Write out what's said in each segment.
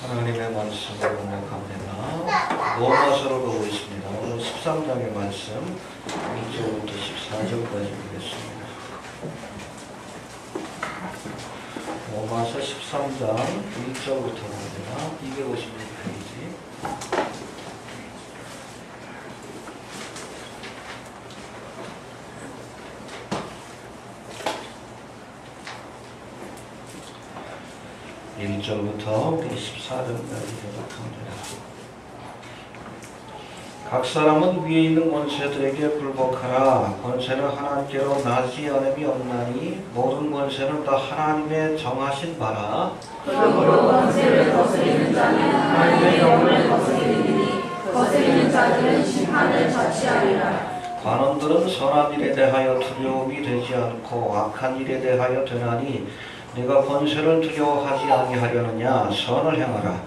하나님의 말씀을 공략합니다. 로마서로 보고 있습니다. 오늘 13장의 말씀 1절부터 14절까지 보겠습니다. 로마서 13장 1절부터 봅니다. 256페이지. (1절부터) 14절까지 교독합니다. 각 사람은 위에 있는 권세들에게 굴복하라. 권세는 하나님께로 나지 않음이 없나니 모든 권세는 다 하나님의 정하신 바라. 그러므로 권세를 거스리는 자는 하나님의 영을 거스리니 거스리는 자들은 심판을 자취하리라. 관원들은 선한 일에 대하여 두려움이 되지 않고 악한 일에 대하여 되나니 네가 권세를 두려워하지 아니하려느냐. 선을 행하라.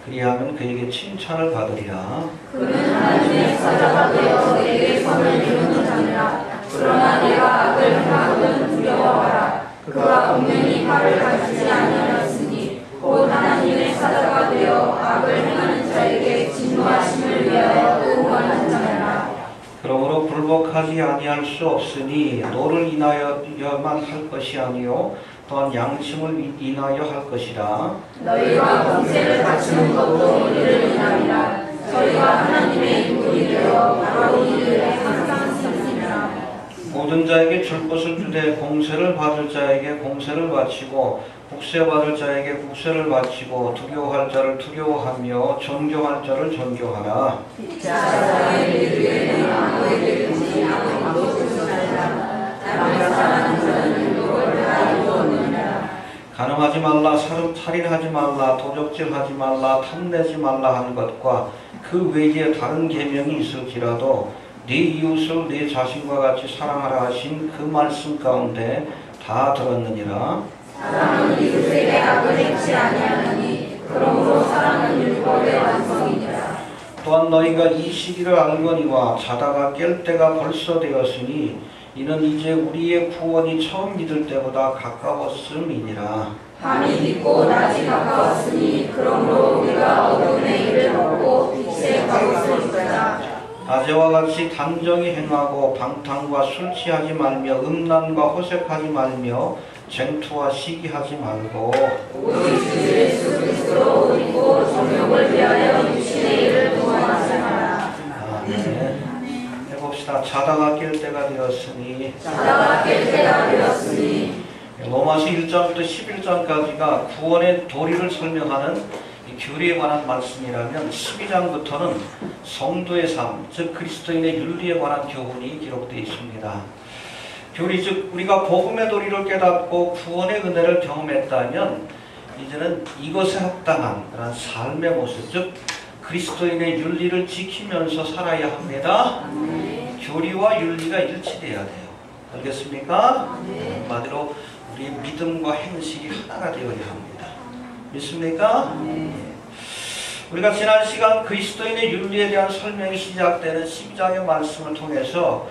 그리하면 그에게 칭찬을 받으리라. 그는 하나님의 사자가 되어 내게 선을 이루는 자니라. 그러나 내가 악을 행하거든 두려워하라. 그가 분명히 팔을 가지지 아니하였으니 곧 하나님의 사자가 되어 악을 행하는 자에게 진노하심을 위하여 보호하는 자니라. 그러므로 굴복하지 아니할 수 없으니 너를 인하여만 할 것이 아니요 또한 양심을 인하여 할 것이라. 너희가 권세를 갖추는 것도 이를 인하리라. 저희가 하나님의 인물이 되어 바로 이들의 항상 쓰시니라. 모든 자에게 줄 것을 주되 공세를 받을 자에게 공세를 바치고 국세받을 자에게 국세를 바치고 두려워할 자를 두려워하며 존경할 자를 존경하라. 자자의 일에는 아무에게 주지 아무도 주지 말라. 남을 사랑하는 자는 율법을 다 이루었느니라. 간음하지 말라, 살인하지 말라, 도적질하지 말라, 탐내지 말라 하는 것과 그 외에 다른 계명이 있을지라도 네 이웃을 네 자신과 같이 사랑하라 하신 그 말씀 가운데 다 들었느니라. 사랑은 이웃에게 악을 행치 아니하느니 그러므로 사랑은 율법의 완성이니라. 또한 너희가 이 시기를 알거니와 자다가 깰 때가 벌써 되었으니 이는 이제 우리의 구원이 처음 믿을 때보다 가까웠음이니라. 밤이 깊고 낮이 가까웠으니 그러므로 우리가 어둠의 일을 벗고 빛의 갑옷을 입자. 낮에와 같이 단정히 행하고 방탕과 술 취하지 말며 음란과 호색하지 말며 쟁투와 시기하지 말고 우리 주 예수 그리스도로 옷 입고 정욕을 위하여 육신의 일을 동원하지 마라. 해봅시다. 자다가 깰 때가 되었으니. 자다가 깰 때가 되었으니. 로마서 1장부터 11장까지가 구원의 도리를 설명하는 교리에 관한 말씀이라면 12장부터는 성도의 삶, 즉 그리스도인의 윤리에 관한 교훈이 기록되어 있습니다. 교리, 즉 우리가 복음의 도리를 깨닫고 구원의 은혜를 경험했다면 이제는 이것에 합당한 그런 삶의 모습, 즉 그리스도인의 윤리를 지키면서 살아야 합니다. 교리와 윤리가 일치돼야 돼요. 알겠습니까? 한마디로 우리의 믿음과 행실이 하나가 되어야 합니다. 믿습니까? 우리가 지난 시간 그리스도인의 윤리에 대한 설명이 시작되는 12장의 말씀을 통해서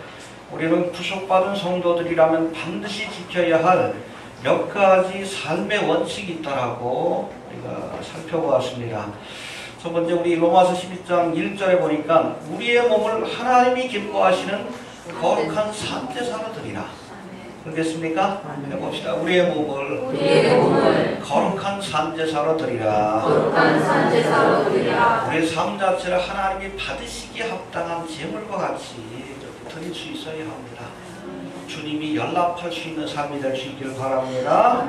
우리는 구속받은 성도들이라면 반드시 지켜야 할 몇 가지 삶의 원칙이 있다라고 우리가 살펴보았습니다. 첫 번째, 우리 로마서 12장 1절에 보니까 우리의 몸을 하나님이 기뻐하시는 거룩한 산제사로 드리라. 그렇겠습니까? 해봅시다. 우리의 몸을 거룩한 산제사로 드리라. 거룩한 산제사로 드리라. 우리의 삶 자체를 하나님이 받으시기에 합당한 제물과 같이 드릴 수 있어야 합니다. 주님이 연락할 수 있는 삶이 될 수 있기를 바랍니다.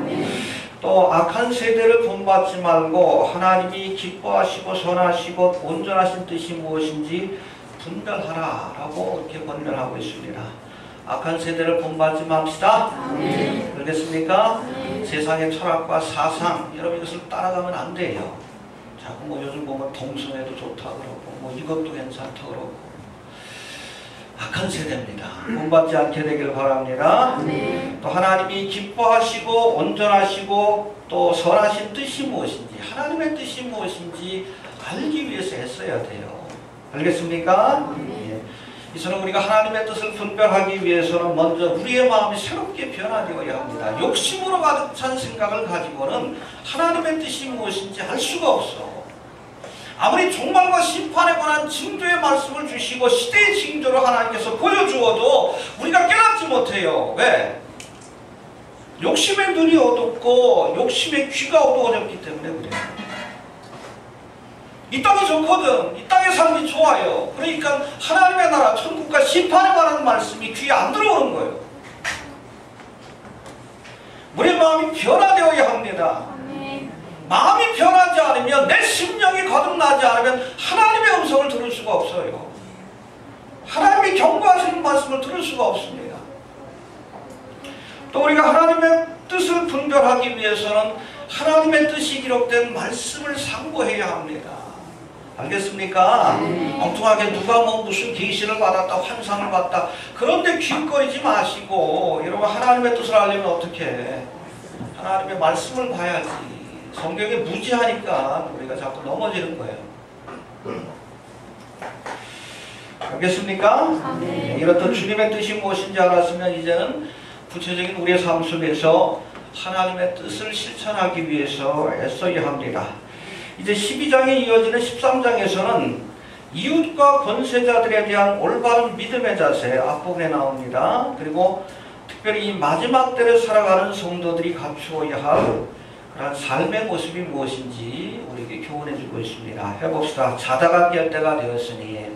또 악한 세대를 본받지 말고 하나님이 기뻐하시고 선하시고 온전하신 뜻이 무엇인지 분별하라 라고 이렇게 권면하고 있습니다. 악한 세대를 본받지 맙시다. 그렇겠습니까? 세상의 철학과 사상, 여러분 이것을 따라가면 안 돼요. 자꾸 요즘 보면 동성애도 좋다 그러고 이것도 괜찮다 그러고 악한 세대입니다. 본받지 않게 되길 바랍니다. 또 하나님이 기뻐하시고 온전하시고 또 선하신 뜻이 무엇인지, 하나님의 뜻이 무엇인지 알기 위해서 애써야 돼요. 알겠습니까? 이처럼 우리가 하나님의 뜻을 분별하기 위해서는 먼저 우리의 마음이 새롭게 변화되어야 합니다. 욕심으로 가득 찬 생각을 가지고는 하나님의 뜻이 무엇인지 알 수가 없어. 아무리 종말과 심판에 관한 징조의 말씀을 주시고 시대의 징조를 하나님께서 보여주어도 우리가 깨닫지 못해요. 왜? 욕심의 눈이 어둡고 욕심의 귀가 어두워졌기 때문에 그래요. 이 땅이 좋거든. 이 땅의 삶이 좋아요. 그러니까 하나님의 나라, 천국과 심판에 관한 말씀이 귀에 안 들어오는 거예요. 우리의 마음이 변화되어야 합니다. 마음이 변하지 않으면, 내 심령이 거듭나지 않으면 하나님의 음성을 들을 수가 없어요. 하나님이 경고하시는 말씀을 들을 수가 없습니다. 또 우리가 하나님의 뜻을 분별하기 위해서는 하나님의 뜻이 기록된 말씀을 상고해야 합니다. 알겠습니까? 엉뚱하게 누가 무슨 계시를 받았다, 환상을 받다, 그런데 귀거리지 마시고, 여러분 하나님의 뜻을 알려면 어떻게 해? 하나님의 말씀을 봐야지. 성경이 무지하니까 우리가 자꾸 넘어지는 거예요. 알겠습니까? 이렇듯 주님의 뜻이 무엇인지 알았으면 이제는 구체적인 우리의 삶 속에서 하나님의 뜻을 실천하기 위해서 애써야 합니다. 이제 12장에 이어지는 13장에서는 이웃과 권세자들에 대한 올바른 믿음의 자세 앞부분에 나옵니다. 그리고 특별히 이 마지막 때를 살아가는 성도들이 갖추어야 할 그런 삶의 모습이 무엇인지 우리에게 교훈해주고 있습니다. 해봅시다. 자다가 깰 때가 되었으니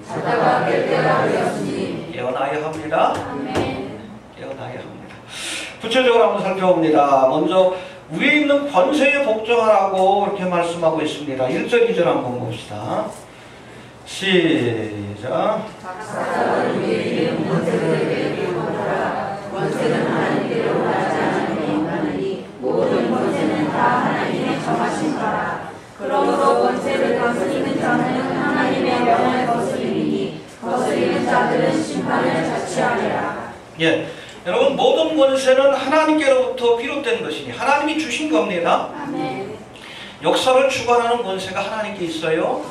깨어나야 합니다. 깨어나야 합니다. 구체적으로 한번 살펴봅니다. 먼저 위에 있는 권세에 복종하라고 이렇게 말씀하고 있습니다. 1절, 2절 한번 봅시다. 시작. 각사는 위에 있는 권세들에게 복종하라. 권세는 하나님께로 나지 않으니 인간이니 모든 권세는 다 하나님의 정하신 바라. 그러므로 권세를 다스리는 자는 하나님의 명을 거스리니 거스리는 자들은 심판을 자취하리라. 예. 여러분, 모든 권세는 하나님께로부터 비롯된 것이니 하나님이 주신 겁니다. 아멘. 역사를 주관하는 권세가 하나님께 있어요.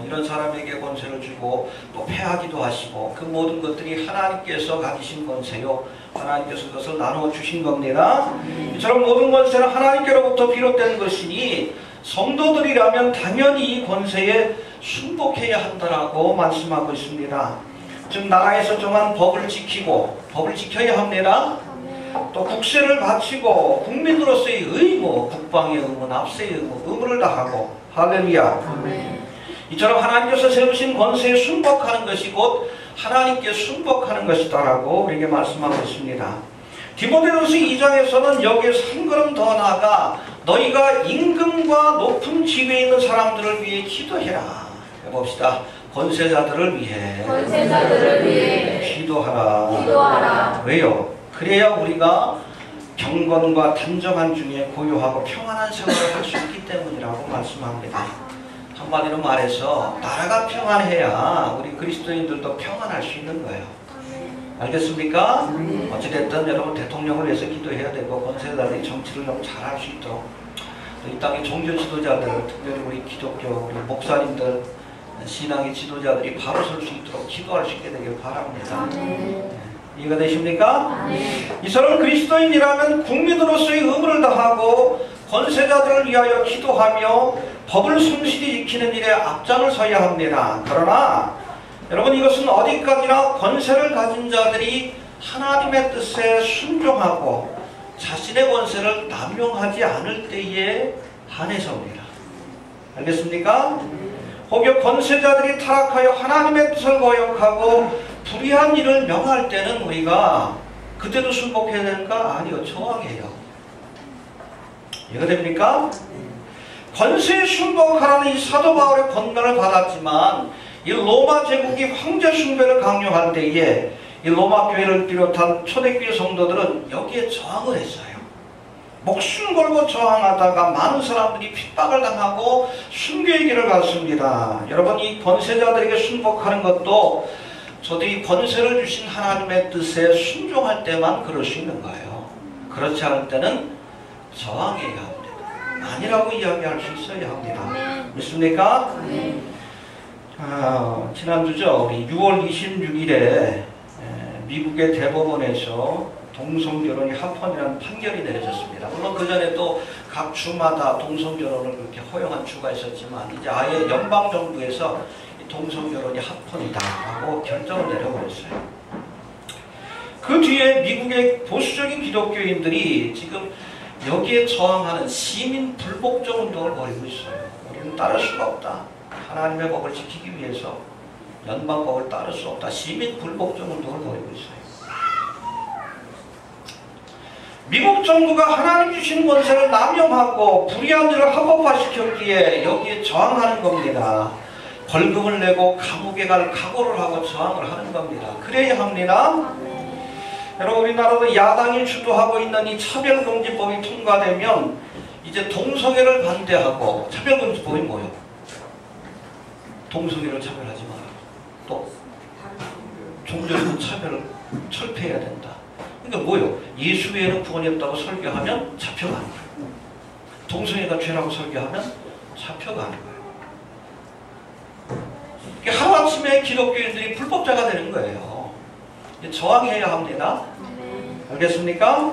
이런 사람에게 권세를 주고 또 패하기도 하시고, 그 모든 것들이 하나님께서 가지신 권세요. 하나님께서 그것을 나누어 주신 겁니다. 이처럼 모든 권세는 하나님께로부터 비롯된 것이니 성도들이라면 당연히 이 권세에 순복해야 한다라고 말씀하고 있습니다. 즉 나라에서 정한 법을 지키고, 법을 지켜야 합니다. 또 국세를 바치고 국민으로서의 의무, 국방의 의무, 납세의 의무, 의무를 다하고. 할렐루야. 이처럼 하나님께서 세우신 권세에 순복하는 것이 곧 하나님께 순복하는 것이다라고 우리에게 말씀하고 있습니다. 디모데전서 2장에서는 여기에서 한 걸음 더 나아가 너희가 임금과 높은 지위에 있는 사람들을 위해 기도해라. 해봅시다. 권세자들을 위해 기도하라. 왜요? 그래야 우리가 경건과 단정한 중에 고요하고 평안한 생활을 할 수 있기 때문이라고 말씀합니다. 한마디로 말해서 나라가 평안해야 우리 그리스도인들도 평안할 수 있는 거예요. 알겠습니까? 어찌됐든 여러분 대통령을 위해서 기도해야 되고, 권세자들이 정치를 너무 잘할 수 있도록, 또 이 땅의 종교 지도자들, 특별히 우리 기독교, 우리 목사님들, 신앙의 지도자들이 바로 설 수 있도록 기도할 수 있게 되길 바랍니다. 이해가 되십니까? 이처럼 그리스도인이라면 국민으로서의 의무를 다하고 권세자들을 위하여 기도하며 법을 성실히 지키는 일에 앞장을 서야 합니다. 그러나 여러분, 이것은 어디까지나 권세를 가진 자들이 하나님의 뜻에 순종하고 자신의 권세를 남용하지 않을 때에 한해서입니다. 알겠습니까? 혹여 권세자들이 타락하여 하나님의 뜻을 거역하고 불의한 일을 명할 때는 우리가 그때도 순복해야 되는가? 아니요, 저항해요. 이해가 됩니까? 권세에 순복하라는 이 사도 바울의 권면을 받았지만, 이 로마 제국이 황제 숭배를 강요할 때에 이 로마 교회를 비롯한 초대교회 성도들은 여기에 저항을 했어요. 목숨 걸고 저항하다가 많은 사람들이 핍박을 당하고 순교의 길을 갔습니다. 여러분, 이 권세자들에게 순복하는 것도 저들이 권세를 주신 하나님의 뜻에 순종할 때만 그럴 수 있는 거예요. 그렇지 않을 때는 저항해야 합니다. 아니라고 이야기할 수 있어야 합니다. 믿습니까? 지난주죠. 우리 6월 26일에 미국의 대법원에서 동성결혼이 합헌이라는 판결이 내려졌습니다. 물론 그 전에 또 각 주마다 동성결혼을 그렇게 허용한 주가 있었지만 이제 아예 연방정부에서 동성결혼이 합헌이다라고 결정을 내려버렸어요. 그 뒤에 미국의 보수적인 기독교인들이 지금 여기에 저항하는 시민 불복종 운동을 벌이고 있어요. 우리는 따를 수가 없다. 하나님의 법을 지키기 위해서 연방법을 따를 수 없다. 시민 불복종 운동을 벌이고 있어요. 미국 정부가 하나님 주신 권세를 남용하고 불의한 일을 합법화시켰기에 여기에 저항하는 겁니다. 벌금을 내고 감옥에 갈 각오를 하고 저항을 하는 겁니다. 그래야 합니다. 여러분, 우리나라도 야당이 주도하고 있는 이 차별금지법이 통과되면 이제 동성애를 반대하고, 차별금지법이 뭐예요? 동성애를 차별하지 마라. 또 종교적 차별을 철폐해야 된다. 그러니까 뭐예요? 예수 외에는 구원이 없다고 설교하면 잡혀가는 거예요. 동성애가 죄라고 설교하면 잡혀가는 거예요. 하루아침에 기독교인들이 불법자가 되는 거예요. 저항해야 합니다. 알겠습니까?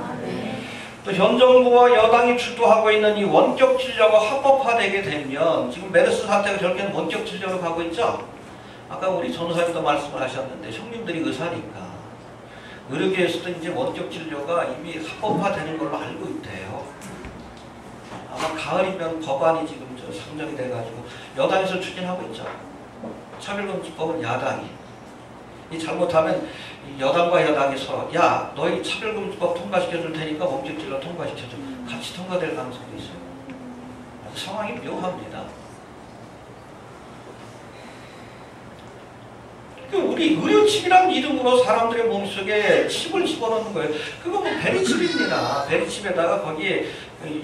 또 현 정부와 여당이 주도하고 있는 이 원격 진료가 합법화되게 되면, 지금 메르스 사태가 결국에는 원격 진료로 가고 있죠? 아까 우리 전도사님도 말씀을 하셨는데 형님들이 의사니까 의료계에서도 이제 원격 진료가 이미 합법화되는 걸로 알고 있대요. 아마 가을이면 법안이 지금 상정이 돼가지고 여당에서 추진하고 있죠. 차별금지법은 야당이, 이 잘못하면 여당과 여당이 서로, 야, 너희 차별금지법 통과시켜줄 테니까 원격 진료 통과시켜줘. 같이 통과될 가능성도 있어요. 상황이 묘합니다. 우리 의료칩이라는 이름으로 사람들의 몸속에 칩을 집어넣는 거예요. 그거 뭐 베리칩입니다. 베리칩에다가 거기에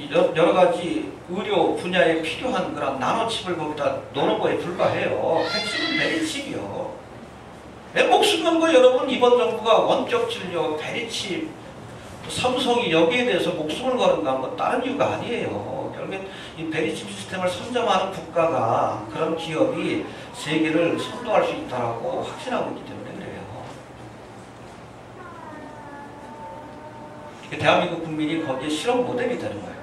여러 가지 의료 분야에 필요한 그런 나노칩을 거기다 넣는 거에 불과해요. 핵심은 베리칩이요. 목숨 건 거 여러분, 이번 정부가 원격 진료, 베리칩, 삼성이 여기에 대해서 목숨을 거는가 뭐 다른 이유가 아니에요. 결국엔 이 베리칩 시스템을 선점하는 국가가, 그런 기업이 세계를 선도할 수 있다고 확신하고 있기 때문에 그래요. 대한민국 국민이 거기에 실험 모델이 되는 거예요.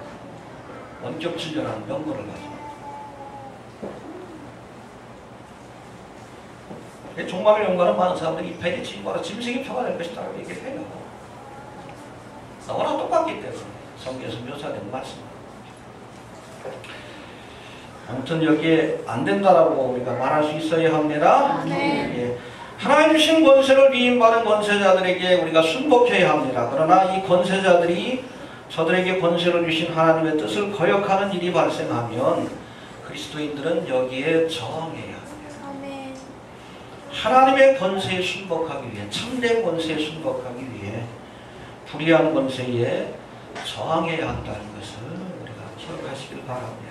원격 진료라는 명분을 가지고. 종말을 연구하는 많은 사람들이 이 베리칩이 바로 짐승이 표가 될 것이라고 얘기를 해요. 너무나 똑같기 때문에 성경에서 묘사된 말씀입니다. 아무튼 여기에 안 된다라고 우리가 말할 수 있어야 합니다. 예. 하나님 주신 권세를 위임받은 권세자들에게 우리가 순복해야 합니다. 그러나 이 권세자들이 저들에게 권세를 주신 하나님의 뜻을 거역하는 일이 발생하면 그리스도인들은 여기에 저항해야 합니다. 하나님의 권세에 순복하기 위해, 참된 권세에 순복하기 위해 불의한 권세에 저항해야 한다는 것을 우리가 기억하시길 바랍니다.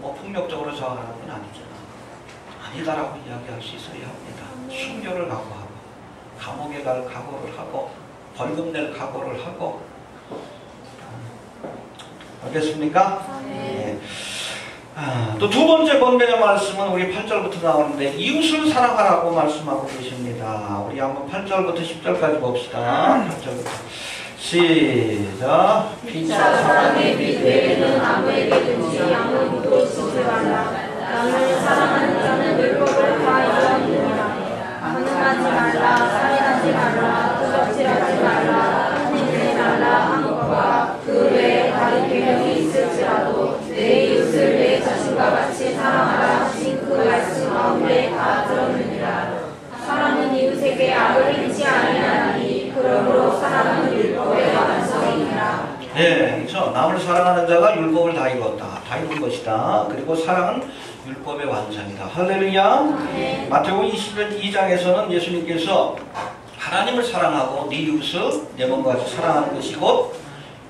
뭐 폭력적으로 저항하는 건 아니잖아. 아니다라고 이야기할 수 있어야 합니다. 순교를 각오하고, 감옥에 갈 각오를 하고, 벌금 낼 각오를 하고. 알겠습니까? 네. 또 두 번째 권면의 말씀은 우리 8절부터 나오는데, 이웃을 사랑하라고 말씀하고 계십니다. 우리 한번 8절부터 10절까지 봅시다. 8절부터 시작. 피차 사랑의 빛 외에는 아무에게든지 아무것도 주지 말라. 남을 사랑하는 자는 율법을 다 이루었느니라. 강등하지 말라, 살인하지 말라, 도적질하지 말라, 탐내지 말라 한 것과 그 외에 다른 계명이 있을지라도 내 이웃을 내 자신과 같이 사랑하라 하신 그 말씀 가운데 다 들었느니라. 사랑은 이웃에게 악을 행치 아니하나니 그러므로 사랑은 율법의 완성이니라. 네, 그렇죠. 남을 사랑하는 자가 율법을 다 이뤘다. 다 이룬 것이다. 그리고 사랑은 율법의 완성이다. 할렐루야. 네. 마태복음 22장에서는 예수님께서 하나님을 사랑하고 네 이웃을 내 몸과 같이 사랑하는 것이 곧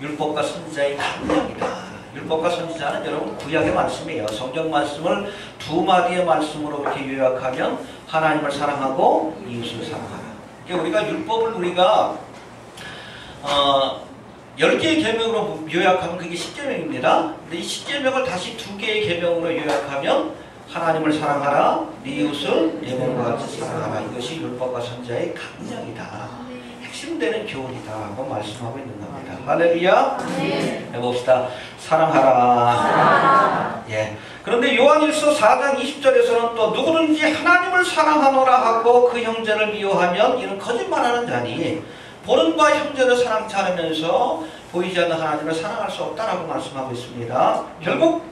율법과 선지자의 강령이다. 율법과 선지자는 여러분 구약의 말씀이에요. 성경 말씀을 두 마디의 말씀으로 이렇게 요약하면 하나님을 사랑하고 이웃을 사랑하라. 그러니까 우리가 율법을 우리가 10개의 계명으로 요약하면 그게 10계명입니다. 근데 이 10계명을 다시 2개의 계명으로 요약하면 하나님을 사랑하라, 네 이웃을 내 몸과 같이 사랑하라. 이것이 율법과 선지자의 강령이다. 핵심되는 교훈이다라고 말씀하고 있는 겁니다. 할렐루야. 해봅시다. 사랑하라. 예. 그런데 요한일서 4장 20절에서는 또 누구든지 하나님을 사랑하노라 하고 그 형제를 미워하면 이는 거짓말하는 자니 보는 바 형제를 사랑치 않으면서 보이지 않는 하나님을 사랑할 수 없다라고 말씀하고 있습니다. 결국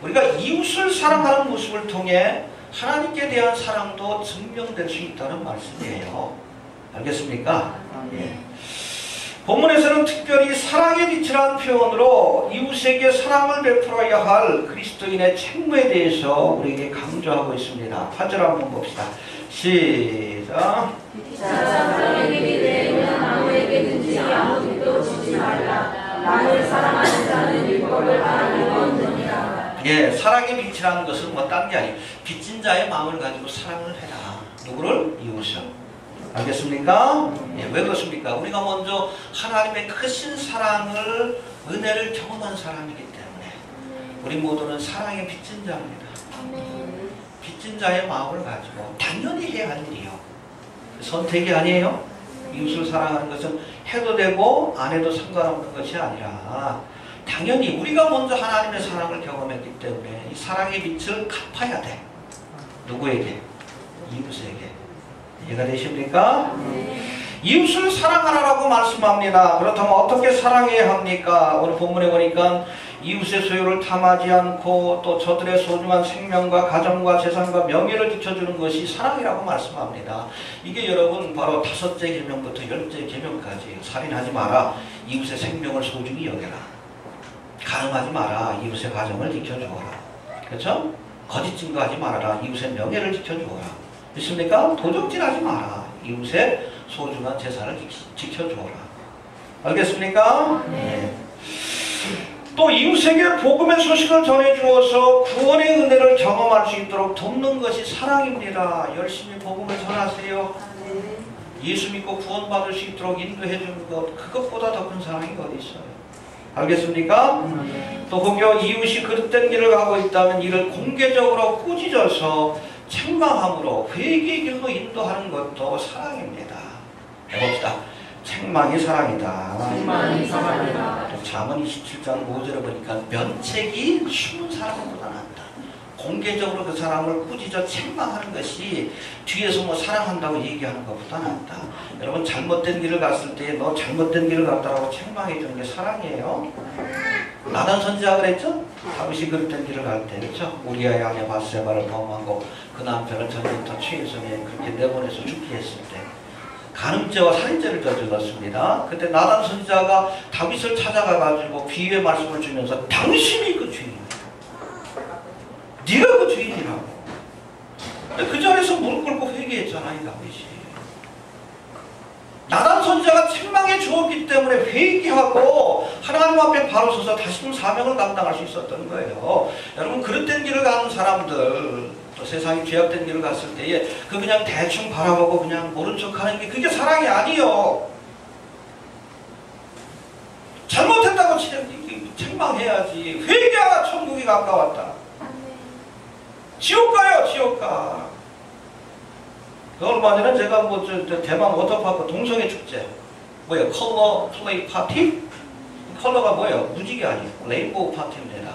우리가 이웃을 사랑하는 모습을 통해 하나님께 대한 사랑도 증명될 수 있다는 말씀이에요. 알겠습니까? 예. 본문에서는 특별히 사랑의 빛이라는 표현으로 이웃에게 사랑을 베풀어야 할 그리스도인의 책무에 대해서 우리에게 강조하고 있습니다. 8절 한번 봅시다. 시작. 사랑에게 대하면 아무에게든지 아무 빚도 주지 말라. 나를 사랑하는 자는 율법을 다 이루었느니라. 예, 사랑의 빛이라는 것은 뭐 딴 게 아니에요. 빚진 자의 마음을 가지고 사랑을 해라. 누구를? 이웃을. 알겠습니까? 예, 왜 그렇습니까? 우리가 먼저 하나님의 크신 사랑을, 은혜를 경험한 사람이기 때문에 우리 모두는 사랑의 빚진 자입니다. 빚진 자의 마음을 가지고 당연히 해야 할 일이요. 선택이 아니에요. 이웃을 사랑하는 것은 해도 되고 안 해도 상관없는 것이 아니라 당연히 우리가 먼저 하나님의 사랑을 경험했기 때문에 이 사랑의 빛을 갚아야 돼. 누구에게? 이웃에게. 이해가 되십니까? 이웃을 사랑하라고 말씀합니다. 그렇다면 어떻게 사랑해야 합니까? 오늘 본문에 보니까 이웃의 소유를 탐하지 않고 또 저들의 소중한 생명과 가정과 재산과 명예를 지켜주는 것이 사랑이라고 말씀합니다. 이게 여러분 바로 5째 계명부터 10째 계명까지 살인하지 마라. 이웃의 생명을 소중히 여겨라. 가늠하지 마라. 이웃의 가정을 지켜주어라. 그렇죠? 거짓 증거하지 말아라. 이웃의 명예를 지켜주어라. 있습니까? 도적질하지 마라. 이웃의 소중한 재산을 지켜주어라. 알겠습니까? 네. 또 이웃에게 복음의 소식을 전해주어서 구원의 은혜를 경험할 수 있도록 돕는 것이 사랑입니다. 열심히 복음을 전하세요. 예수 믿고 구원받을 수 있도록 인도해주는 것, 그것보다 더 큰 사랑이 어디 있어요? 알겠습니까? 또 혹여 이웃이 그릇된 길을 가고 있다면 이를 공개적으로 꾸짖어서 책망함으로 회개의 길로 인도하는 것도 사랑입니다. 해봅시다. 책망이 사랑이다. 책망이 사랑이다. 또 잠언 27장 5절에 보니까 면책이 숨은 사람보다 낫다. 공개적으로 그 사람을 꾸짖어 책망하는 것이 뒤에서 뭐 사랑한다고 얘기하는 것보다 낫다. 여러분 잘못된 길을 갔을 때 너 잘못된 길을 갔다라고 책망해 주는 게 사랑이에요. 나단 선지자가 그랬죠? 다윗이 그릇된 길을 갈 때, 그렇죠? 우리아의 아내 바세바를 범하고 그 남편을 전부터 최일성에 그렇게 내보내서 죽게 했을 때 간음죄와 살인죄를 저질렀습니다. 그때 나단 선지자가 다윗을 찾아가가지고 비유의 말씀을 주면서 당신이 그 주인이야. 네가 그 주인이라고. 그 자리에서 무릎 꿇고 회개했잖아, 이 다윗이. 나단 선지자가 책망해 주었기 때문에 회개하고 하나님 앞에 바로 서서 다시금 사명을 감당할 수 있었던 거예요. 여러분 그릇된 길을 가는 사람들, 또 세상이 죄악된 길을 갔을 때에 그 그냥 대충 바라보고 그냥 모른 척하는 게 그게 사랑이 아니요. 잘못했다고 책망해야지. 회개하라, 천국이 가까웠다. 지옥 가요, 지옥 가. 얼마 전에 제가 뭐 대만 워터파크 동성애 축제 뭐예요? 컬러 플레이 파티? 컬러가 뭐예요? 무지개 아니에요. 레인보우 파티입니다.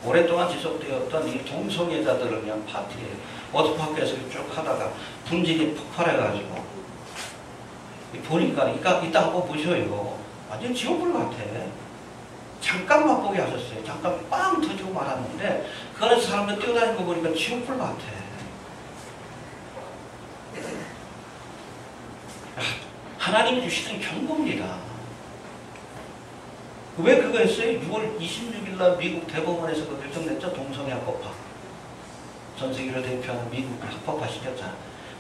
오랫동안 지속되었던 이 동성애자들을 위한 파티예요. 워터파크에서 쭉 하다가 분질이 폭발해가지고 보니까 이따 한번 보셔요. 완전 지옥불 같아. 잠깐 맛보게 하셨어요. 잠깐 빵 터지고 말았는데 그 안에서 사람들 뛰어다니는 거 보니까 지옥불 같아. 하나님이 주시는 경고입니다. 왜 그거 했어요? 6월 26일날 미국 대법원에서 그 결정냈죠? 동성애 합법화. 전 세계를 대표하는 미국 합법화 시켰잖아.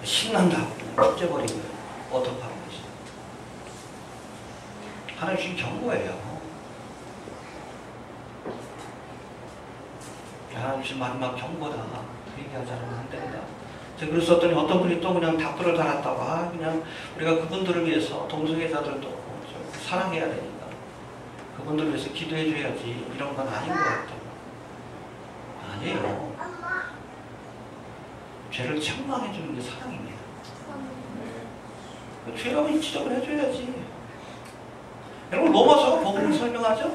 신난다고 축제버리고 워터파크 것이. 하나님 주신 경고예요. 하나님 주신 마지막 경고다. 그 얘기하지 않으면 안 된다. 제가 그랬었더니 어떤 분이 또 그냥 답글을 달았다고, 그냥 우리가 그분들을 위해서 동성애자들도 사랑해야 되니까 그분들을 위해서 기도해 줘야지, 이런 건 아닌 것 같아요. 아니에요. 죄를 책망해 주는 게 사랑입니다. 죄라고 지적을 해줘야지. 여러분 로마서가 복음을 설명하죠?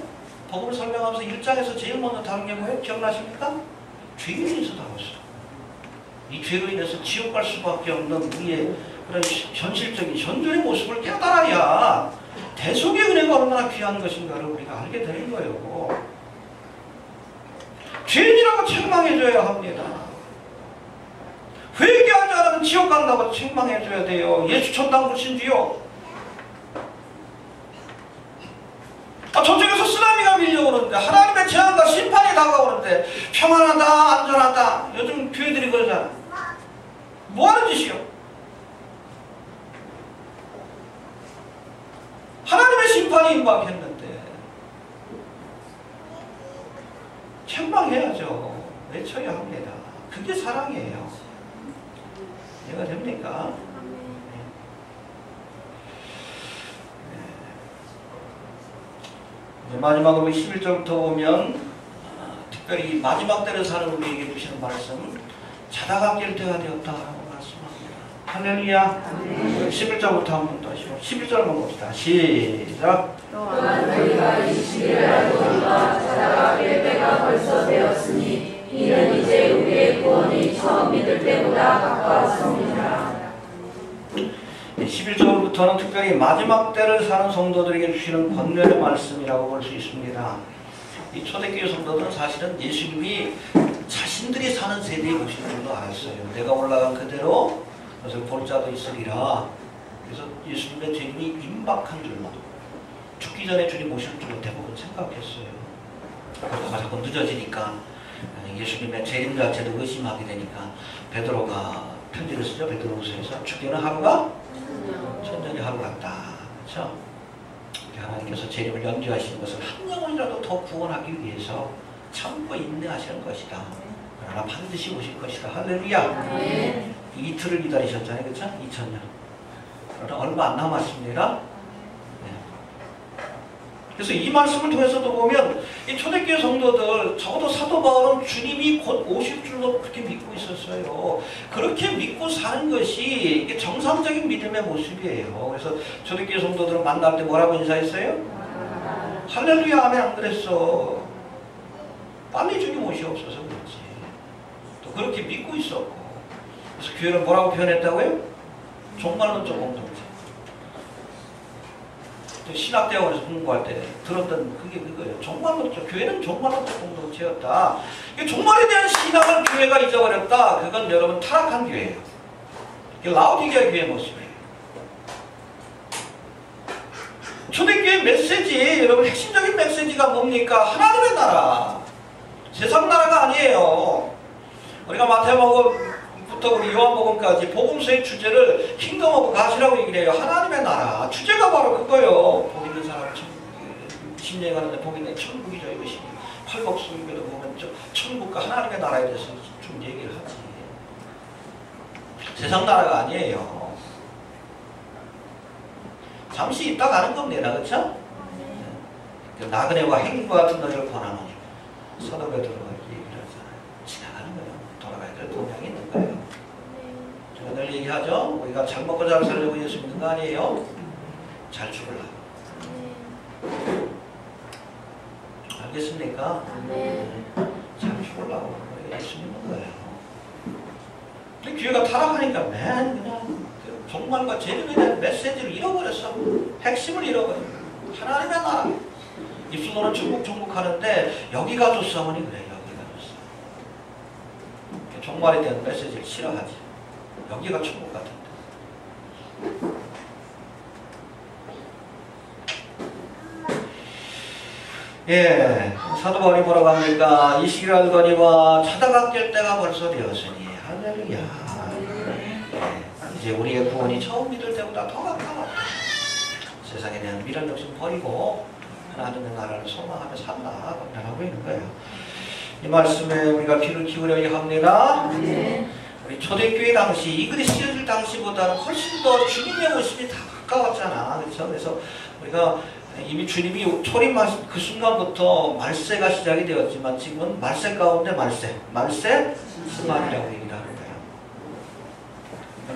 복음을 설명하면서 1장에서 제일 먼저 다룬 게 뭐예요? 기억나십니까? 죄에 대해서 다뤘어. 이 죄로 인해서 지옥 갈 수밖에 없는 우리의 그런 현실적인 현존의 모습을 깨달아야 대속의 은혜가 얼마나 귀한 것인가를 우리가 알게 되는 거예요. 죄인이라고 책망해줘야 합니다. 회개하지 않으면 지옥 간다고 책망해줘야 돼요. 예수 천당 부신 뒤요. 저쪽에서 쓰나미가 밀려오는데 하나님의 재앙과 심판이 다가오는데 평안하다 안전하다 요즘 교회들이 그러잖아. 뭐하는 짓이요? 하나님의 심판이 임박했는데 책망해야죠. 외쳐야 합니다. 그게 사랑이에요. 이해가 됩니까? 마지막으로 11절부터 보면 특별히 마지막 때를 사는 우리에게 주시는 말씀 자다가 깰 때가 되었다라고 말씀합니다. 할렐루야. 11절부터 한 번 더 하시고 11절만 봅시다. 시작. 또한 너희가 이 시기를 알고니까 자다가 깰 때가 벌써 되었으니 이는 이제 우리의 구원이 처음 믿을 때보다 가까웠습니다. 11절부터는 특별히 마지막 때를 사는 성도들에게 주시는 권면의 말씀이라고 볼 수 있습니다. 이 초대교회 성도들은 사실은 예수님이 자신들이 사는 세대에 오신 줄도 알았어요. 내가 올라간 그대로 그래서 볼 자도 있으리라. 그래서 예수님의 재림이 임박한 줄만 죽기 전에 주님 오실 줄로 대부분 생각했어요. 그러다가 자꾸 늦어지니까 예수님의 재림 자체도 의심하게 되니까 베드로가 편지를 쓰죠. 베드로후서에서 죽기는 하루가 천년이 하루 같다. 그렇죠? 하나님께서 재림을 연기하시는 것을 한 영혼이라도 더 구원하기 위해서 참고 인내하시는 것이다. 그러나 반드시 오실 것이다. 할렐루야. 네. 이틀을 기다리셨잖아요. 그렇죠? 2000년. 그러나 얼마 안 남았습니다. 그래서 이 말씀을 통해서도 보면 이 초대교회 성도들 적어도 사도 바울은 주님이 곧 오실 줄로 그렇게 믿고 있었어요. 그렇게 믿고 사는 것이 이게 정상적인 믿음의 모습이에요. 그래서 초대교회 성도들은 만날 때 뭐라고 인사했어요? 할렐루야 아멘 안 그랬어. 빨리 주님 오시옵소서 그렇지. 또 그렇게 믿고 있었고 그래서 교회를 뭐라고 표현했다고요? 종말론적 공동체. 신학대학원에서 공부할 때 들었던 그게 그거예요. 종말론적, 교회는 종말론적 공동체였다. 종말에 대한 신앙을 교회가 잊어버렸다. 그건 여러분 타락한 교회예요. 라오디게아 교회 모습이에요. 초대교회 메시지, 여러분 핵심적인 메시지가 뭡니까? 하나님의 나라. 세상 나라가 아니에요. 우리가 마태복음부터 우리 요한복음까지 복음서의 주제를 킹덤 오브 갓이라고 얘기를 해요. 하나님의 나라. 주제가 바로 그거예요. 복 있는 사람, 심령에 가는데 복 있는 천국이죠. 이것이 팔복수에도 보면 천국과 하나님의 나라에 대해서 좀 얘기를 하지. 세상 나라가 아니에요. 잠시 있다 가는 겁니다. 그렇죠? 나그네와 행인과 같은 너희를 권하노니 사도 베드로가 얘기를 하잖아요. 지나가는 거예요. 돌아가야 될 동향이 있는 거예요. 제가 늘 얘기하죠. 우리가 잘 먹고 잘 살려고 예수 믿는 거 아니에요? 잘 죽으려고. 알겠습니까? 잘 죽으려고 예수 믿는 거예요. 근데 교회가 타락하니까 맨 그냥 종말과 재림에 대한 메시지를 잃어버렸어. 핵심을 잃어버려. 하나님의 나라. 입술로는 천국 하는데 여기가 좋사오니 그래. 여기가 좋사. 종말에 대한 메시지를 싫어하지. 여기가 천국 같은데. 예, 사도 바울이 뭐라고 합니까? 이 시기를 알거니와 자다가 깰 때가 벌써 되었으니 할렐루야. 이제 우리의 구원이 처음 믿을 때보다 더 가까웠다. 세상에 대한 미련 욕심 버리고 하나님의 나라를 소망하며 산다. 건면하고 있는 거예요. 이 말씀에 우리가 귀를 기울여야 합니다. 우리 초대교회 당시 이 글이 쓰여질 당시보다는 훨씬 더 주님의 모습이 다 가까웠잖아. 그렇죠? 그래서 우리가 이미 주님이 초림하신 그 순간부터 말세가 시작이 되었지만 지금은 말세 가운데 말세 스만이라고 얘기를 하는 거예요.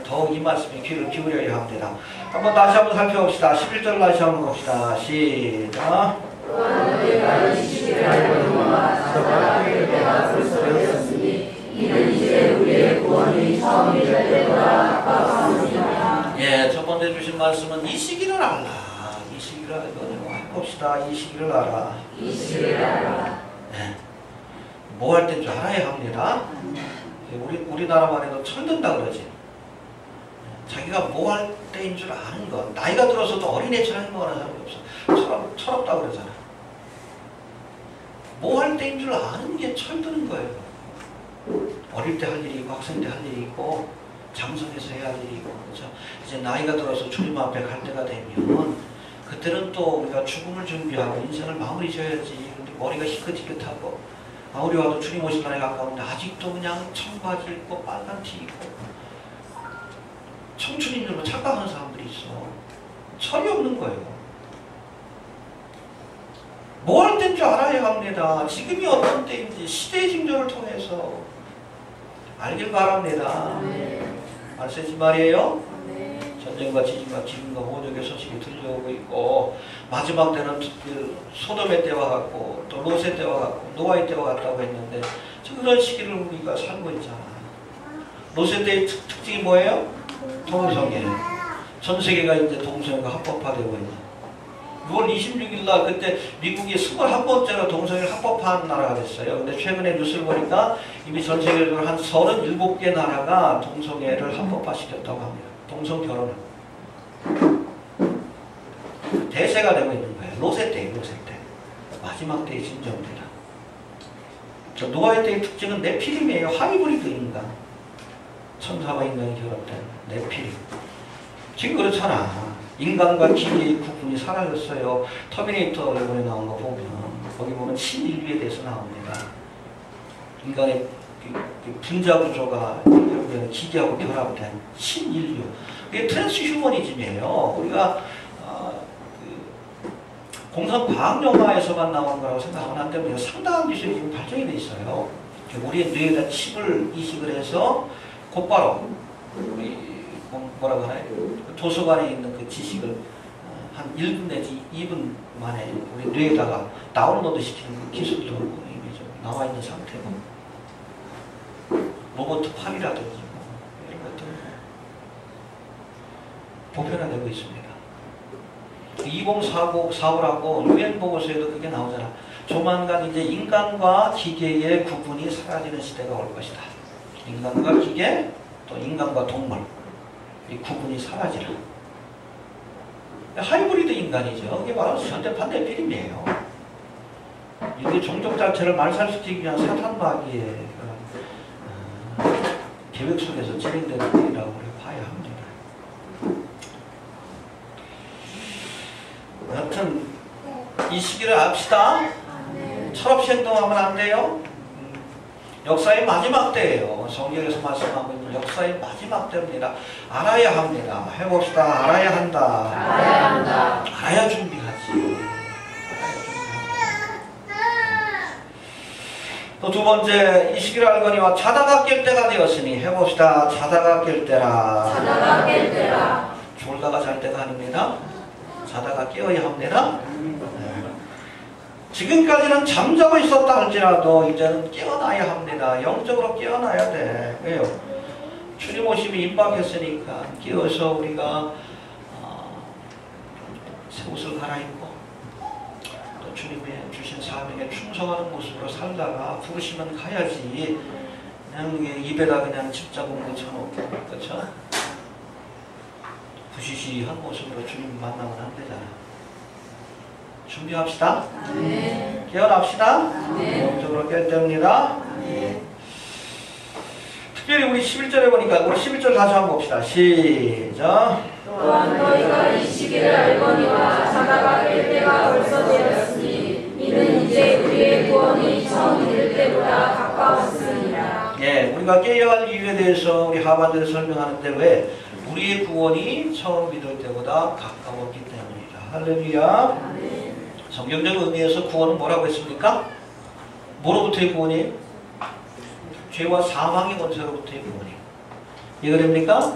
더 이 말씀에 귀를 기울여야 합니다. 한번 다시 한번 살펴봅시다. 11절 다시 한번 봅시다. 시작. 또한 너희가 이 시기를 알거니와 찾아갈 때가 벌써 되었으니 이는 이제 우리의 구원이 처음이 될 때보다 가까웠으니라. 예, 첫 번째 주신 말씀은 이 시기를 알라. 이 시기를 알거니와 봅시다. 이 시기를 알아. 이 시기를 알아. 네. 뭐 할 때인 줄 알아야 합니다. 우리나라만 해도 철든다 그러지. 자기가 뭐 할 때인 줄 아는 것. 나이가 들어서도 어린애처럼 행동하는 사람이 없어. 철없다 그러잖아. 뭐 할 때인 줄 아는 게 철드는 거예요. 어릴 때 할 일이 있고 학생 때 할 일이 있고 장성에서 해야 할 일이 있고 그렇죠? 이제 나이가 들어서 주님 앞에 갈 때가 되면 그때는 또 우리가 죽음을 준비하고 인생을 마무리 지어야지. 근데 머리가 희끗희끗하고 우리 와도 주님 오실 날에 가까운데 아직도 그냥 청바지 입고 빨간 티 입고 청춘인 줄 착각하는 사람들이 있어. 철이 없는 거예요. 뭐 할 때인 줄 알아야 합니다. 지금이 어떤 때인지 시대의 징조를 통해서 알길 바랍니다. 말세지 말이에요. 전쟁과 지진과 기근과 모독의 소식이 들려오고 있고 마지막 때는 소돔의 때와 같고 또 롯의 때와 같고 노아의 때와 같다고 했는데 그런 시기를 우리가 살고 있잖아. 롯의 때의 특징이 뭐예요? 동성애예요. 전 세계가 이제 동성애가 합법화되고 있는 6월 26일 날 그때 미국이 21번째로 동성애를 합법화한 나라가 됐어요. 근데 최근에 뉴스를 보니까 이미 전 세계적으로 한 37개 나라가 동성애를 합법화시켰다고 합니다. 동성 결혼을. 대세가 되고 있는 거예요. 롯의 때, 롯의 때. 마지막 때의 진정되라. 노아의 때의 특징은 네피림이에요. 하이브리드 인간. 천사와 인간이 결합된 네피림. 지금 그렇잖아. 인간과 기계의 구분이 사라졌어요. 터미네이터 이번에 나온 거 보면 거기 보면 신인류에 대해서 나옵니다. 인간의 분자 구조가 기계하고 결합된 신인류. 이게 트랜스휴머니즘이에요. 우리가 공상과학 영화에서만 나오는 거라고 생각하면 안 됩니다. 상당한 기술이 지금 발전이 돼 있어요. 우리의 뇌에다 칩을 이식을 해서 곧바로 뭐라고 하나요? 도서관에 있는 그 지식을 한 1분 내지 2분 만에 우리 뇌에다가 다운로드 시키는 그 기술도 이미 좀 나와 있는 상태고 로봇 팔이라든지 이런 것들 보편화되고 있습니다. 2049라고 유엔 보고서에도 그게 나오잖아. 조만간 이제 인간과 기계의 구분이 사라지는 시대가 올 것이다. 인간과 기계, 또 인간과 동물. 이 구분이 사라지라. 하이브리드 인간이죠. 이게 바로 현대판 네피림이에요. 이게 종족 자체를 말살시키기 위한 사탄마귀의 계획 속에서 진행되는 일이라고 봐야 합니다. 여하튼 이 시기를 압시다. 철없이 행동하면 안 돼요. 역사의 마지막 때예요. 성경에서 말씀하고 있는 역사의 마지막 때입니다. 알아야 합니다. 해봅시다. 알아야 한다. 알아야 한다. 알아야 준비하지. 또 두 번째, 이 시기를 알거니와 자다가 깰 때가 되었으니 해봅시다. 자다가 깰 때라. 자다가 깰 때라. 졸다가 잘 때가 아닙니다. 자다가 깨어야 합니다. 지금까지는 잠자고 있었다 할지라도 이제는 깨어나야 합니다. 영적으로 깨어나야 돼. 왜요? 주님 오심이 임박했으니까 깨어서 우리가 새 옷을 갈아입고 또 주님의 주신 사명에 충성하는 모습으로 살다가 부르시면 가야지. 그냥 입에다 그냥 집자공 붙여놓고 그렇죠? 부시시한 모습으로 주님 만나면 안 되잖아. 준비합시다. 네. 깨어납시다. 네. 영적으로 깰 때입니다. 네. 특별히 우리 11절에 보니까 우리 11절 다시 한번 봅시다. 시작. 또한 너희가 이 시기를 알거니와 자다가 깰 때가 벌써 되었으니 이는 이제 우리의 구원이 처음 될 때보다 가까웠으니라. 예, 우리가 깨어야 할 이유에 대해서 우리 하반절에 설명하는데 왜? 우리의 구원이 처음 믿을 때보다 가까웠기 때문이다. 할렐루야. 네. 성경적 의미에서 구원은 뭐라고 했습니까? 뭐로부터의 구원이에요? 죄와 사망의 권세로부터의 구원이에요. 이해가 됩니까?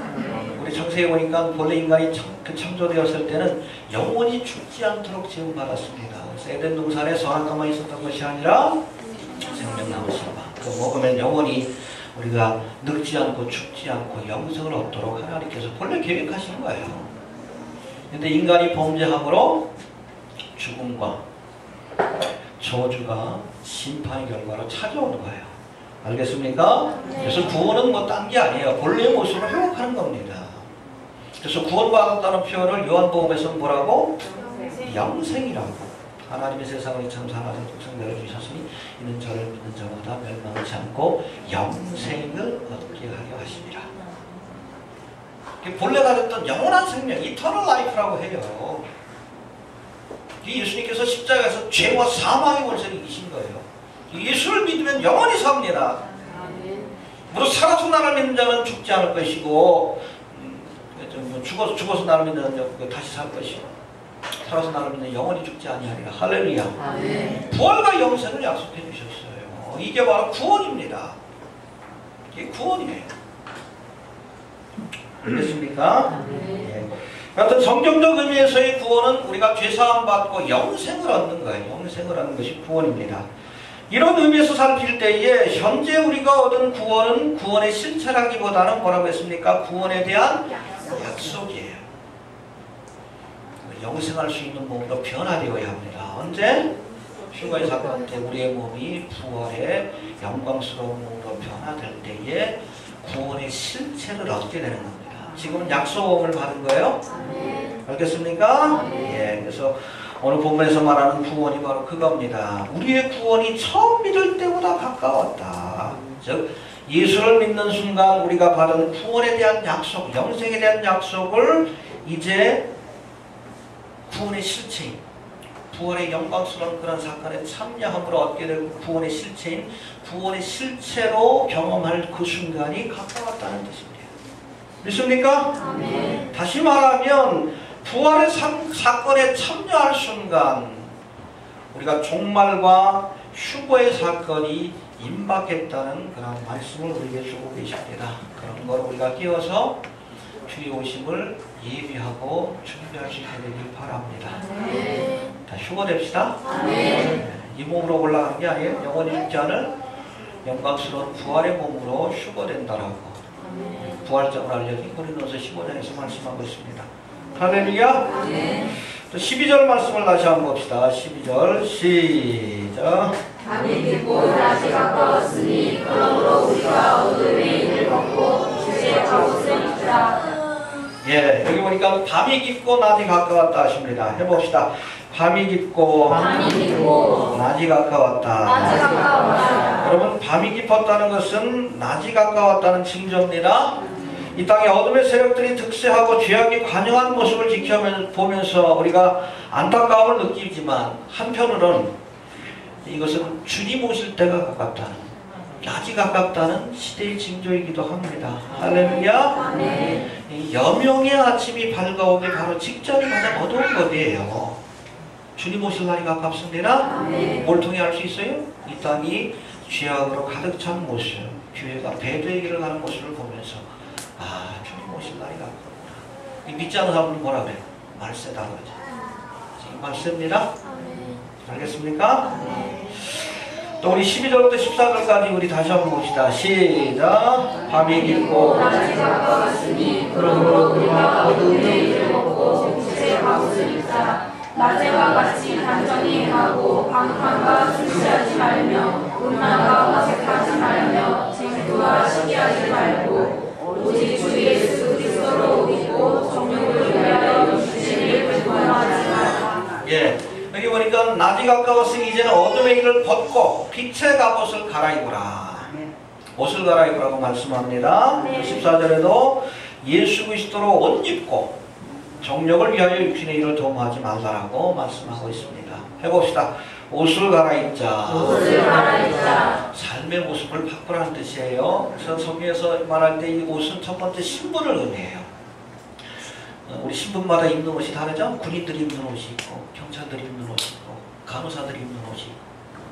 우리 창세기 보니까 본래 인간이 창조되었을 때는 영원히 죽지 않도록 지음받았습니다. 그래서 에덴 동산에 선악과만 있었던 것이 아니라 생명나무 씨앗 그거 먹으면 영원히 우리가 늙지 않고 죽지 않고 영생을 얻도록 하나님께서 본래 계획하신 거예요. 근데 인간이 범죄함으로 죽음과 저주가 심판의 결과로 찾아오는 거예요. 알겠습니까? 그래서 구원은 뭐 딴 게 아니에요. 본래의 모습을 회복하는 겁니다. 그래서 구원받았다는 표현을 요한복음에서는 뭐라고? 영생이라고. 하나님의 세상을 참 사랑하신 독생자를 주셨으니 이는 저를 믿는 자마다 멸망치 않고 영생을 얻게 하려 하십니다. 본래 가졌던 영원한 생명, 이터널 라이프라고 해요. 예수님께서 십자가에서 죄와 사망의 원수를 이기신 거예요. 예수를 믿으면 영원히 삽니다. 무릇 살아서 나를 믿는 자는 죽지 않을 것이고 죽어서 나를 믿는 자는 다시 살 것이고 살아서 나를 믿는 영원히 죽지 아니하리라. 할렐루야. 아멘. 부활과 영생을 약속해 주셨어요. 이게 바로 구원입니다. 이게 구원이에요. 알겠습니까? 예. 어떤 성경적 의미에서의 구원은 우리가 죄사함 받고 영생을 얻는 거예요. 영생을 얻는 것이 구원입니다. 이런 의미에서 살필 때에 현재 우리가 얻은 구원은 구원의 실체라기보다는 뭐라고 했습니까? 구원에 대한 약속이에요. 영생할 수 있는 몸으로 변화되어야 합니다. 언제? 휴가의 사건 때 우리의 몸이 부활의 영광스러운 몸으로 변화될 때에 구원의 실체를 얻게 되는 겁니다. 지금은 약속을 받은 거예요? 알겠습니까? 예, 그래서 오늘 본문에서 말하는 구원이 바로 그겁니다. 우리의 구원이 처음 믿을 때보다 가까웠다. 즉 예수를 믿는 순간 우리가 받은 구원에 대한 약속, 영생에 대한 약속을 이제 구원의 실체인, 부활의 영광스러운 그런 사건에 참여함으로 얻게 될 구원의 실체인, 구원의 실체로 경험할 그 순간이 가까웠다는 뜻입니다. 믿습니까? 아멘. 다시 말하면 부활의 사건에 참여할 순간 우리가 종말과 휴거의 사건이 임박했다는 그런 말씀을 우리에게 주고 계십니다. 그런 걸 우리가 끼워서 주의 오심을 예비하고 준비할 수 있게 되길 바랍니다. 아멘. 다 휴거됩시다. 아멘. 이 몸으로 올라가는 게 아니에요. 영원히 죽지 않을 영광스러운 부활의 몸으로 휴거된다라고 부활점을 알려진 고린도서 15장에서 말씀하고 있습니다. 할렐루야. 또 12절 말씀을 다시 한번 봅시다. 12절 시작. 밤이 깊고 낮이 가까웠으니 그러므로 우리가 어둠의 일을 벗고 주의 갑옷을 입자. 예, 여기 보니까 밤이 깊고 낮이 가까웠다 하십니다. 해봅시다. 밤이 깊고 낮이 가까웠다. 여러분, 밤이 깊었다는 것은 낮이 가까웠다는 징조입니다. 이 땅에 어둠의 세력들이 득세하고 죄악이 관영한 모습을 지켜보면서 우리가 안타까움을 느끼지만 한편으로는 이것은 주님 오실 때가 가깝다는, 낮이 가깝다는 시대의 징조이기도 합니다. 할렐루야. 여명의 아침이 밝아오기 바로 직전이 가장 어두운 것이에요. 주님 오실 날이 가깝습니다. 뭘 통해 알 수 있어요? 이 땅이 죄악으로 가득 찬 모습, 교회가 배도의 길을 가는 모습을 보면서 아, 주님 오실 날이 가깝구나. 믿지 않는 사람은 뭐라 그래요? 말세다 그러죠. 지금 말세입니다. 알겠습니까? 또 우리 12절부터 14절까지 우리 다시 한번 봅시다. 시작. 밤이 깊고 낮이 가까웠으니 그러므로 우리가 어둠의 일을 벗고 주의 갑옷을 입자. 낮에와 같이 단전히 행하고 방탕과 술취하지 말며 음란과 화색하지 말며 쟁투와 시기하지 말고 오직 주 예수 그리스도로 믿고 정욕을 위하여 주시를 불평하지 말라. 예, 여기 보니까 낮이 가까웠으니 이제는 어둠의 일을 벗고 빛의 갑옷을 갈아입으라. 옷을 갈아입으라고 말씀합니다. 14절에도 예수 그리스도로 옷 입고 정욕을 위하여 육신의 일을 도모하지 말라라고 말씀하고 있습니다. 해봅시다. 옷을 갈아입자. 삶의 모습을 바꾸라는 뜻이에요. 그래서 성경에서 말할 때 이 옷은 첫 번째 신분을 의미해요. 우리 신분마다 입는 옷이 다르죠? 군인들이 입는 옷이 있고, 경찰들이 입는 옷이 있고, 간호사들이 입는 옷이 있고.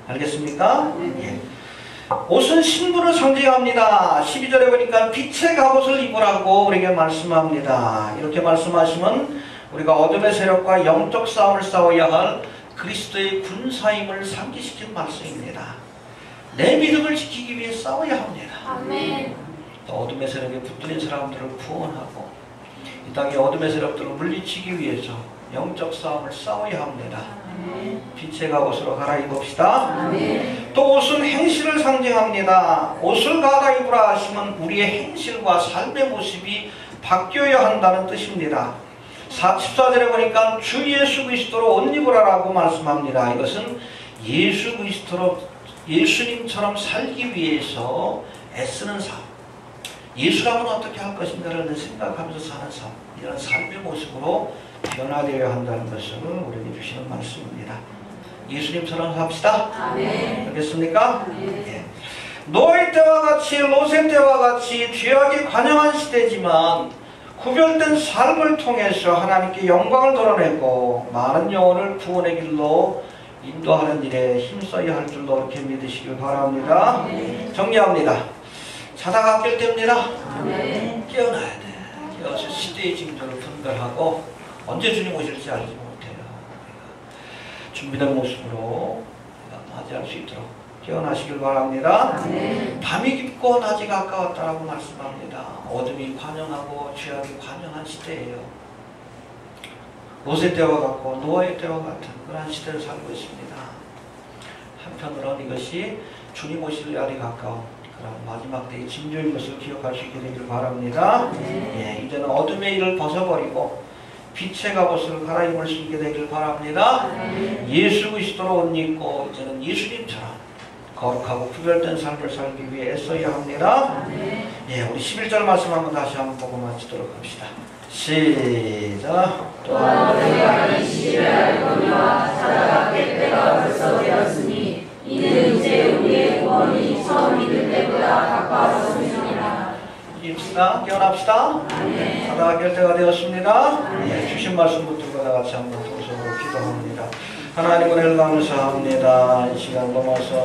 알겠습니까? 예. 옷은 신분을 상징합니다. 12절에 보니까 빛의 갑옷을 입으라고 우리에게 말씀합니다. 이렇게 말씀하시면 우리가 어둠의 세력과 영적 싸움을 싸워야 할 그리스도의 군사임을 상기시킨 말씀입니다. 내 믿음을 지키기 위해 싸워야 합니다. 아멘. 또 어둠의 세력에 붙들린 사람들을 구원하고 이 땅의 어둠의 세력들을 물리치기 위해서 영적 싸움을 싸워야 합니다. 빛의 갑옷으로 갈아입읍시다. 아멘. 또 옷은 행실을 상징합니다. 옷을 갈아입으라 하시면 우리의 행실과 삶의 모습이 바뀌어야 한다는 뜻입니다. 14절에 보니까 주 예수 그리스도로 옷 입으라라고 말씀합니다. 이것은 예수 그리스도로 예수님처럼 살기 위해서 애쓰는 삶, 예수라면 어떻게 할 것인가를 생각하면서 사는 삶, 이런 삶의 모습으로 변화되어야 한다는 것을 우리에게 주시는 말씀입니다. 예수님처럼 삽시다. 아멘. 알겠습니까? 예. 노예 때와 같이 롯의 때와 같이 죄악에 관영한 시대지만 구별된 삶을 통해서 하나님께 영광을 드러내고 많은 영혼을 구원의 길로 인도하는 일에 힘써야 할 줄로 이렇게 믿으시길 바랍니다. 정리합니다. 자다가 깰 때입니다. 깨어나야 돼. 깨어서 시대의 징조를 분별하고 언제 주님 오실지 알지 못해요. 준비된 모습으로 맞이할 수 있도록 깨어나시길 바랍니다. 밤이 깊고 낮이 가까웠다라고 말씀합니다. 어둠이 관영하고 죄악이 관영한 시대예요. 롯의 때와 같고 노아의 때와 같은 그러한 시대를 살고 있습니다. 한편으로는 이것이 주님 오실 날이 가까운 그런 마지막 때의 징조인 것을 기억할 수 있게 되기를 바랍니다. 예, 이제는 어둠의 일을 벗어버리고 빛의 갑옷을 갈아입을 수 있게 되기를 바랍니다. 예수 그리스도로 옷 입고 이제는 예수님처럼 거룩하고 구별된 삶을 살기 위해 애써야 합니다. 예, 우리 11절 말씀 한번 다시 한번 보고 마치도록 합시다. 시작. 또한 우리가 이 시를 알거니와 자다가 깰 때가 벌써 되었으니 이는 이제 우리의 구원이 처음 믿을 때보다 가까워졌습니다. 입시다. 깨어납시다. 자다가 깰 때가 되었습니다. 예, 주신 말씀 붙들고 다 같이 한번 동성으로 기도합니다. 하나님 은혜를 감사합니다. 이 시간 넘어서